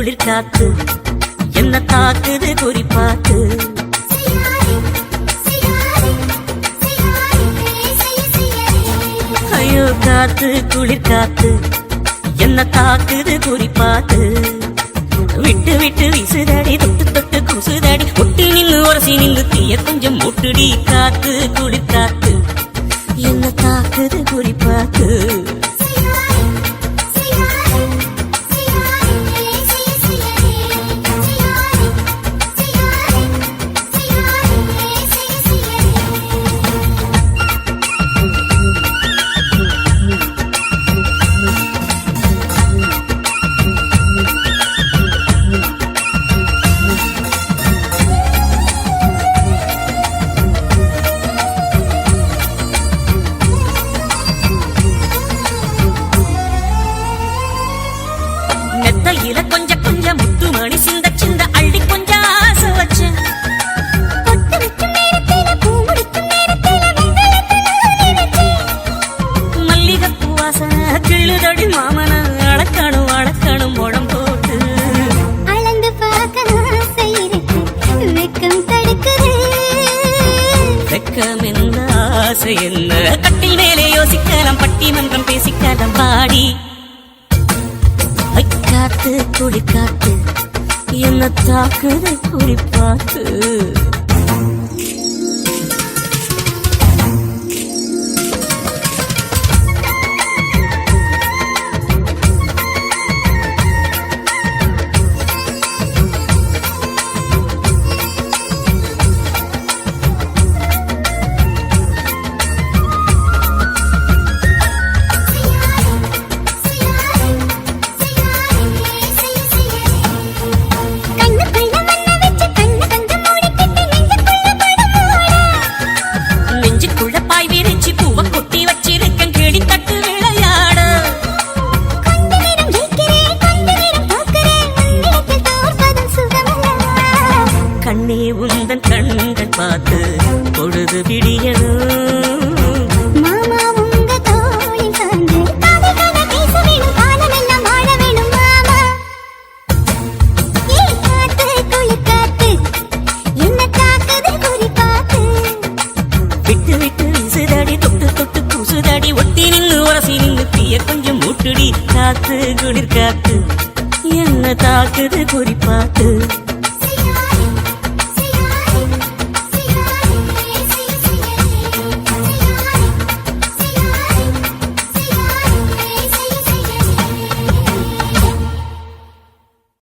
குளிர் காத்து என்ன தாக்குது குறிப்பாத்து. ஐயோ காத்து குளிர் காத்து என்ன தாக்குது குறிப்பாத்து. விட்டு விட்டு வீசுதடி தொட்டு தொட்டு குசுதடி ஒட்டி நின்று உரசி நின்று தீய கொஞ்சம் மூட்டுடி. காத்து குளிர் காத்து என்ன தாக்குது குறிப்பாத்து. நெத்தையில கொஞ்சம் கொஞ்சம் முத்து மணி சிந்த சிந்த அள்ளி கொஞ்சம் ஆசை வச்சு மல்லிகைப்பூ வாசனை கிள்ளுதடி மாமன அடக்கணும் அடக்கணும் முடம் போட்டு அளந்து பார்க்க வெக்கம் தடுக்குது. வெக்கம் என்ன ஆசை என்ன கட்டில் மேலே யோசிக்கலாம் பட்டிமன்றம் பேசிக்கலாம் பாடி. காத்து குளிர் காத்து என்ன தாக்குது குறிப்பாத்து. கண்ணே உந்தன் கண்கள் பார்த்து பொழுது விடியணும். மாமா உங்க தோளில் சார்ந்து காதல் கதை பேச வேணும் காலமெல்லாம் வாழ வேணும் மாமா. ஏ காத்து குளிர் காத்து என்ன தாக்குது குறிப்பாத்து. விட்டு விட்டு வீசுதடி தொட்டு தொட்டு பூசுதடி ஒட்டி நின்று உரசி நின்று தீய கொஞ்சம் மூட்டுடி. காத்து குளிர் காத்து என்ன தாக்குது குறிப்பாத்து.